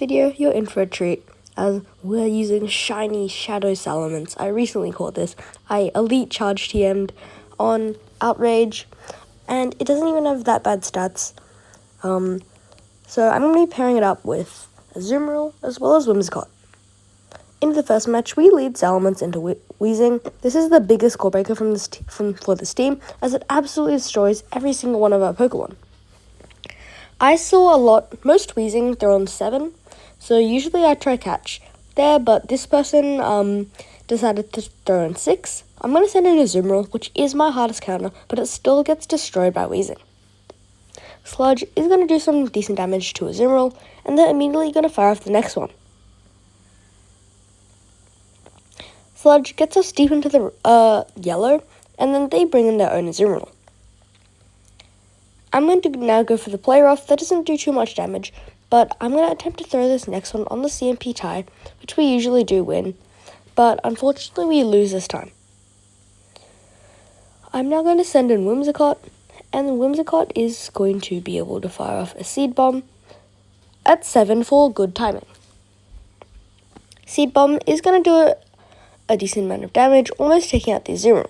video, you're in for a treat, as we're using shiny Shadow Salamence. I recently caught this. I Elite Charge TM'd on Outrage, and it doesn't even have that bad stats. So I'm going to be pairing it up with Azumarill as well as Whimsicott. In the first match, we lead Salamence into Wheezing. This is the biggest core breaker for this team, as it absolutely destroys every single one of our Pokemon. I saw most Wheezing throw on 7, so usually I try catch there, but this person decided to throw on 6. I'm going to send in a Azumarill, which is my hardest counter, but it still gets destroyed by Wheezing. Sludge is going to do some decent damage to Azumarill, and they're immediately going to fire off the next one. Sludge gets us deep into the yellow, and then they bring in their own Azumarill. I'm going to now go for the play rough. That doesn't do too much damage, but I'm going to attempt to throw this next one on the CMP tie, which we usually do win, but unfortunately we lose this time. I'm now going to send in Whimsicott, and Whimsicott is going to be able to fire off a Seed Bomb at 7 for good timing. Seed Bomb is going to do a decent amount of damage, almost taking out the Azumarill.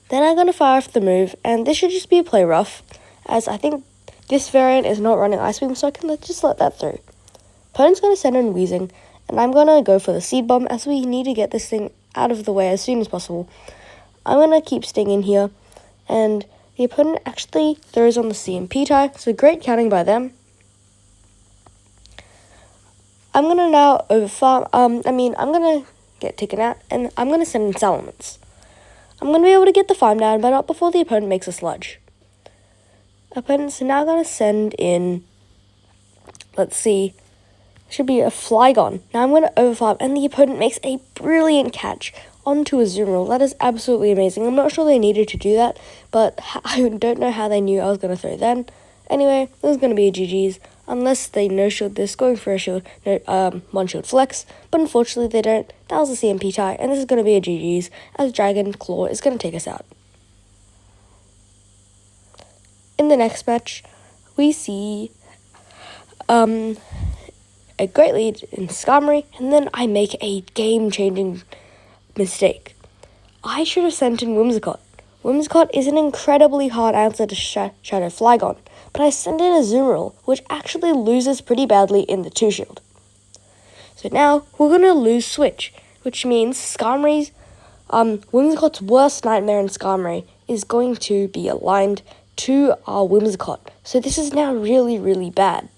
Then I'm going to fire off the move, and this should just be a play rough, as I think this variant is not running Ice Beam, so I can just let that through. Opponent's going to send in Wheezing, and I'm going to go for the Seed Bomb, as we need to get this thing out of the way as soon as possible. I'm going to keep Sting in here, and the opponent actually throws on the CMP tie, so great counting by them. I'm going to now overfarm, I'm going to get taken out, and I'm going to send in Salamence. I'm going to be able to get the farm down, but not before the opponent makes a Sludge. Opponent's now going to send in, let's see, should be a Flygon. Now I'm going to overfarm, and the opponent makes a brilliant catch onto a Azumarill. That is absolutely amazing. I'm not sure they needed to do that, but I don't know how they knew I was going to throw then. Anyway, this is going to be a GG's, unless they no-shield this, going for a shield, one-shield flex, but unfortunately they don't. That was a CMP tie, and this is going to be a GG's, as Dragon Claw is going to take us out. In the next match, we see a great lead in Skarmory, and then I make a game-changing mistake. I should have sent in Whimsicott. Whimsicott is an incredibly hard answer to Shadow Flygon, but I send in a Azumarill, which actually loses pretty badly in the 2-shield. So now, we're going to lose Switch, which means Skarmory's, Whimsicott's worst nightmare in Skarmory is going to be aligned to our Whimsicott. So this is now really, really bad.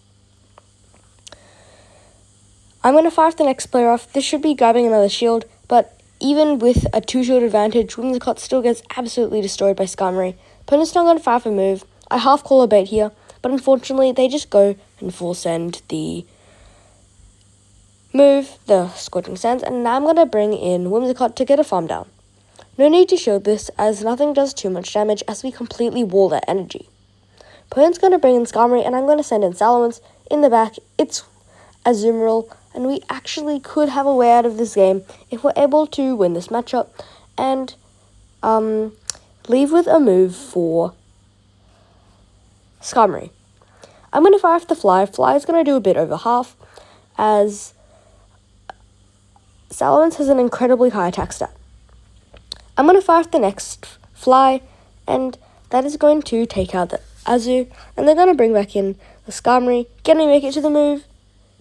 I'm going to fire off the next player off. This should be grabbing another shield, but even with a 2-shield advantage, Whimsicott still gets absolutely destroyed by Skarmory. Opponent's not going to fire off a move. I half call a bait here, but unfortunately they just go and full send the move, the Scorching Sands, and now I'm going to bring in Whimsicott to get a farm down. No need to shield this, as nothing does too much damage as we completely wall their energy. Opponent's going to bring in Skarmory, and I'm going to send in Salamence. In the back, it's Azumarill, and we actually could have a way out of this game if we're able to win this matchup and leave with a move for Skarmory. I'm going to fire off the Fly. Fly is going to do a bit over half, as Salamence has an incredibly high attack stat. I'm going to fire off the next Fly, and that is going to take out the Azu, and they're going to bring back in the Skarmory. Can we make it to the move?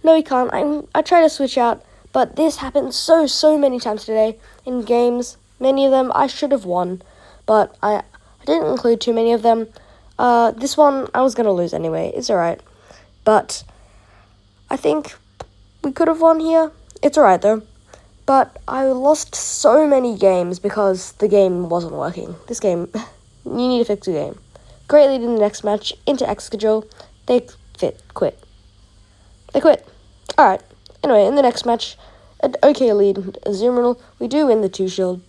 No, we can't. I try to switch out, but this happens so many times today in games. Many of them I should have won, but I didn't include too many of them. This one I was going to lose anyway. It's alright. But I think we could have won here. It's alright though. But I lost so many games because the game wasn't working. This game, you need to fix the game. Great lead in the next match into Excadrill. They quit. They quit. Alright, anyway, in the next match, an okay lead in Azumarill. We do win the 2-shield.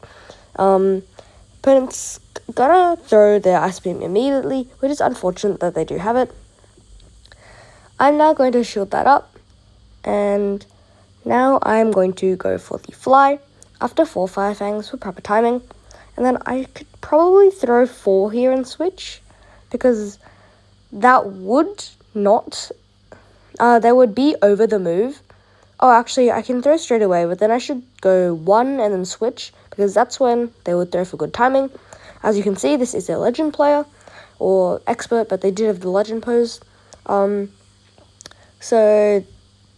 Opponent's gonna throw their Ice Beam immediately, which is unfortunate that they do have it. I'm now going to shield that up, and now I'm going to go for the Fly after 4 Fire Fangs for proper timing. And then I could probably throw 4 here and switch, because that would not, they would be over the move, Oh, actually, I can throw straight away, but then I should go 1 and then switch, because that's when they would throw for good timing. As you can see, this is a legend player, or expert, but they did have the legend pose. So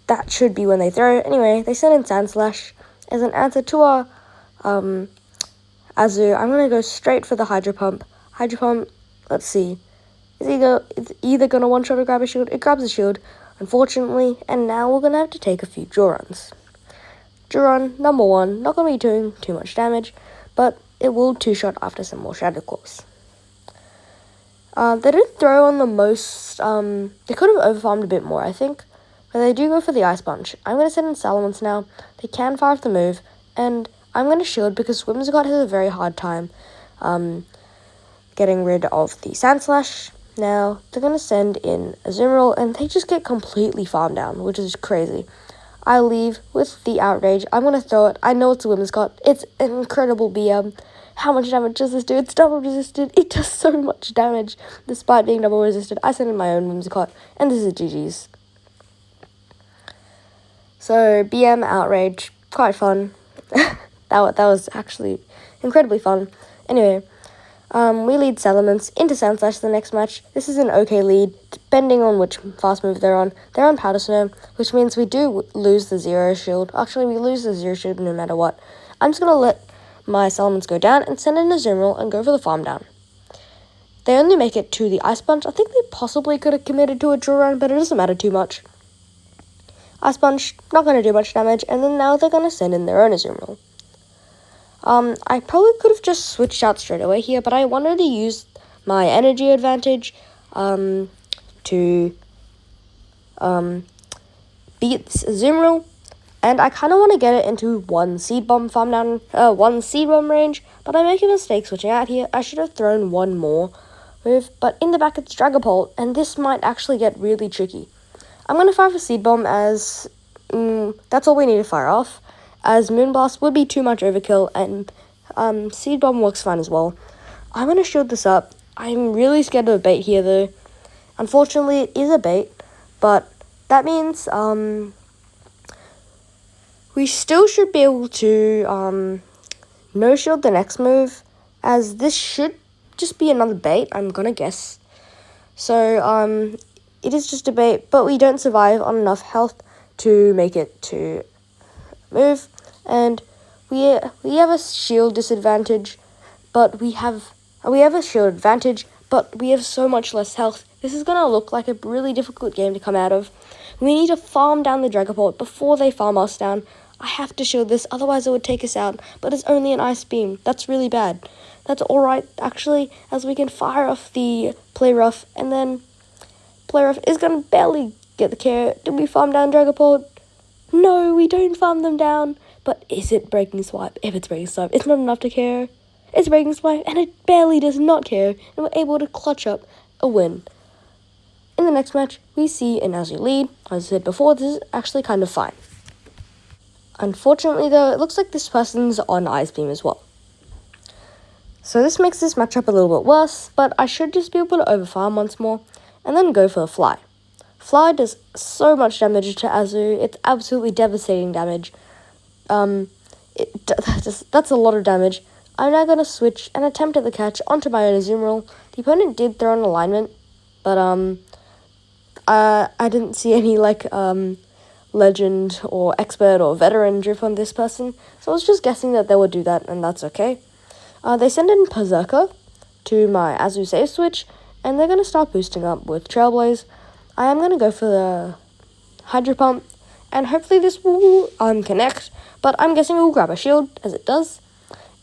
that should be when they throw. Anyway, they send in Sand Slash as an answer to our Azu. I'm going to go straight for the Hydro Pump. Hydro Pump, let's see. It's either going to one-shot or grab a shield. It grabs a shield, unfortunately, and now we're going to have to take a few draw runs. Draw run, number 1, not going to be doing too much damage, but it will two-shot after some more Shadow Claws. They didn't throw on the most, they could have overfarmed a bit more, I think, but they do go for the Ice Punch. I'm going to send in SALAMENCE now. They can fire off the move, and I'm going to shield because Whimsicott has a very hard time getting rid of the Sand Slash. Now, they're going to send in Azumarill, and they just get completely farmed down, which is crazy. I leave with the Outrage. I'm going to throw it. I know it's a Whimsicott. It's an incredible BM. How much damage does this do? It's double resisted. It does so much damage, despite being double resisted. I send in my own Whimsicott, and this is GG's. So, BM Outrage, quite fun. that was actually incredibly fun. Anyway, we lead SALAMENCE into Sand Slash the next match. This is an okay lead, depending on which fast move they're on. They're on Powder Snow, which means we do lose the Zero Shield. Actually, we lose the Zero Shield no matter what. I'm just going to let my SALAMENCE go down and send in a Azumarill and go for the farm down. They only make it to the Ice Punch. I think they possibly could have committed to a draw run, but it doesn't matter too much. Ice Punch, not going to do much damage, and then now they're going to send in their own Azumarill. I probably could have just switched out straight away here, but I wanted to use my energy advantage to beat this Azumarill, and I kind of want to get it into one Seed Bomb farm down, one Seed Bomb range, but I make a mistake switching out here. I should have thrown one more move, but in the back it's Dragapult, and this might actually get really tricky. I'm going to fire for Seed Bomb as that's all we need to fire off, as Moonblast would be too much overkill, and Seed Bomb works fine as well. I'm going to shield this up. I'm really scared of a bait here, though. Unfortunately, it is a bait, but that means we still should be able to no-shield the next move, as this should just be another bait, I'm going to guess. So, it is just a bait, but we don't survive on enough health to make it to move, and we have a shield disadvantage, but we have a shield advantage, but we have so much less health. This is going to look like a really difficult game to come out of. We need to farm down the Dragapult before they farm us down. I have to shield this, otherwise it would take us out, but it's only an Ice Beam. That's really bad. That's alright, actually, as we can fire off the Play Rough, and then Play Rough is going to barely get the care. Did we farm down Dragapult? No, we don't farm them down. But is it Breaking Swipe? If it's Breaking Swipe, it's not enough to care. It's Breaking Swipe, and it barely does not care, and we're able to clutch up a win. In the next match, we see an Azu lead. As I said before, this is actually kind of fine. Unfortunately, though, it looks like this person's on Ice Beam as well. So this makes this matchup a little bit worse, but I should just be able to overfarm once more, and then go for a Fly. Fly does so much damage to Azu. It's absolutely devastating damage. That's a lot of damage. I'm now going to switch and attempt at the catch onto my own Azumarill. The opponent did throw an alignment, but I didn't see any legend or expert or veteran drip on this person, so I was just guessing that they would do that, and that's okay. They send in Berserker to my Azu save switch, and they're going to start boosting up with Trailblaze. I am going to go for the Hydro Pump, and hopefully this will connect, but I'm guessing it will grab a shield, as it does.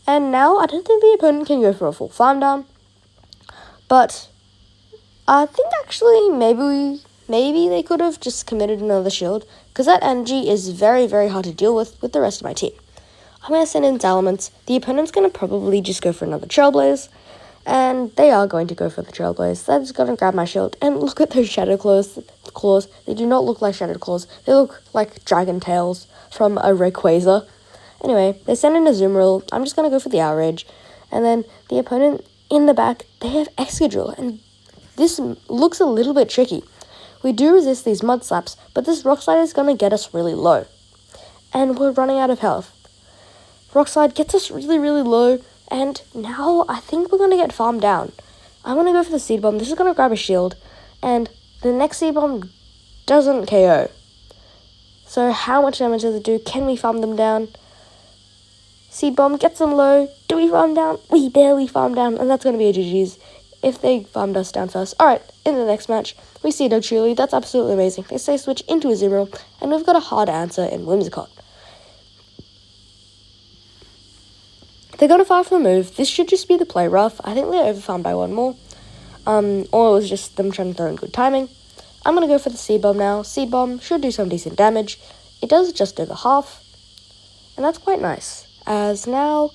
And now I don't think the opponent can go for a full farm down, but I think actually maybe they could have just committed another shield, because that energy is very, very hard to deal with the rest of my team. I'm going to send in Salamence. The opponent's going to probably just go for another Trailblaze, and they are going to go for the Trailblaze. That's going to grab my shield, and look at those Shadow Claws. They do not look like Shadow Claws. They look like Dragon Tails from a Rayquaza. Anyway, they send in a Azumarill. I'm just going to go for the Outrage, and then the opponent in the back, they have Excadrill, and this looks a little bit tricky. We do resist these Mud Slaps, but this Rock Slide is going to get us really low. and we're running out of health. Rock Slide gets us really, really low, and now I think we're going to get farmed down. I'm going to go for the Seed Bomb. This is going to grab a shield, and the next Seed Bomb doesn't KO. So how much damage does it do? Can we farm them down? Seed Bomb gets them low. Do we farm down? We barely farm down, and that's going to be a GG's if they farmed us down first. Alright, in the next match, we see Doug Cheerly. That's absolutely amazing. They say switch into Azumarill, and we've got a hard answer in Whimsicott. They're going to fire for the move. This should just be the play rough. I think they're overfarmed by one more. Or it was just them trying to throw in good timing. I'm going to go for the Seed Bomb now. Seed Bomb should do some decent damage. It does just over half. And that's quite nice, as now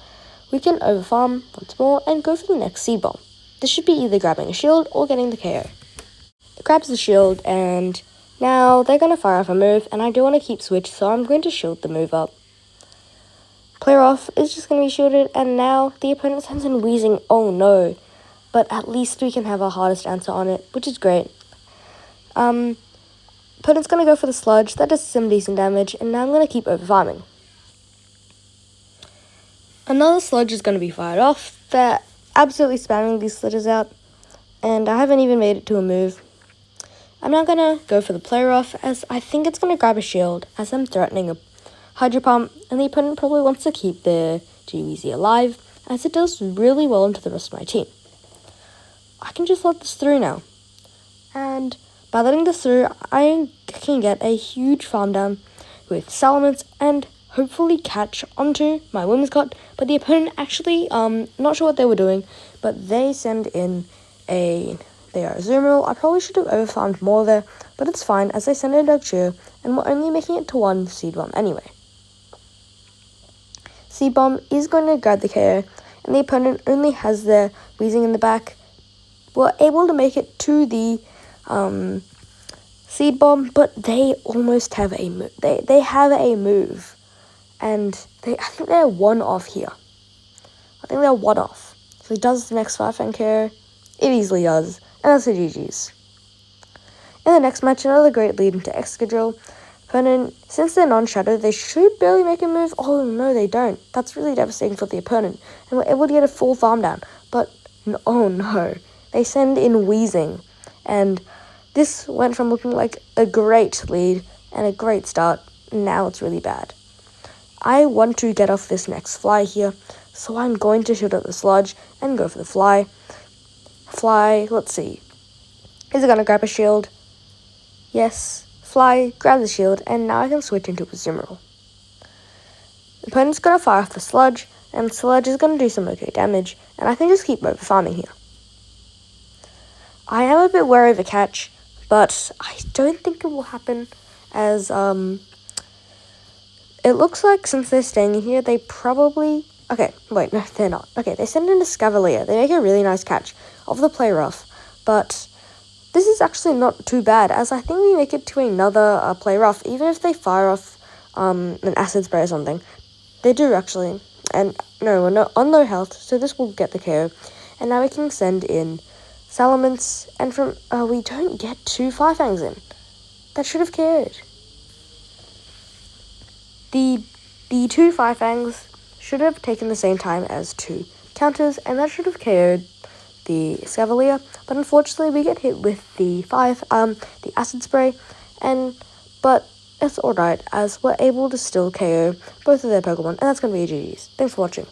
we can overfarm once more and go for the next Seed Bomb. This should be either grabbing a shield or getting the KO. It grabs the shield, and now they're going to fire off a move, and I do want to keep switch, so I'm going to shield the move up. Player off is just going to be shielded, and now the opponent sends in Wheezing. Oh no. But at least we can have our hardest answer on it, which is great. Opponent's going to go for the Sludge. That does some decent damage, and now I'm going to keep overfarming. Another Sludge is going to be fired off. They're absolutely spamming these Sludges out, and I haven't even made it to a move. I'm now going to go for the player off, as I think it's going to grab a shield, as I'm threatening a Hydro Pump, and the opponent probably wants to keep their G-Weezy alive, as it does really well into the rest of my team. I can just let this through now, and by letting this through, I can get a huge farm down with Salamence and hopefully catch onto my Whimsicott. But the opponent actually, not sure what they were doing, but they send in their Azumarill. I probably should have overfarmed more there, but it's fine as they send in Dugtrio, and we're only making it to one Seed Bomb anyway. Seed Bomb is going to grab the KO, and the opponent only has their Wheezing in the back. We're able to make it to the Seed Bomb, but they almost have a move. They have a move, and I think they're one off here. I think they're one off. So he does the next 5 Fang KO. It easily does, and that's a GG's. In the next match, another great lead into Excadrill. Opponent, since they're non-shadow, they should barely make a move. Oh no, they don't. That's really devastating for the opponent, and we're able to get a full farm down. But oh no, they send in Wheezing, and this went from looking like a great lead and a great start. Now it's really bad. I want to get off this next fly here, so I'm going to shoot at the Sludge and go for the fly. Fly, let's see. Is it going to grab a shield? Yes. Fly, grab the shield, and now I can switch into Azumarill. The opponent's going to fire off the Sludge, and Sludge is going to do some okay damage, and I can just keep over-farming here. I am a bit wary of a catch, but I don't think it will happen, as it looks like since they're staying in here, they probably... Okay, wait, no, they're not. Okay, they send in a Scavalier. They make a really nice catch of the play rough, but this is actually not too bad, as I think we make it to another play rough, even if they fire off an acid spray or something. They do, actually. And no, we're not on low health, so this will get the KO. And now we can send in Salamence, and from we don't get 2 5-Fangs in. That should have KO'd. The 2 5-Fangs should have taken the same time as 2 counters, and that should have KO'd the Scavalier, but unfortunately we get hit with the acid spray, but it's alright, as we're able to still KO both of their Pokemon, and that's going to be a GG's. Thanks for watching.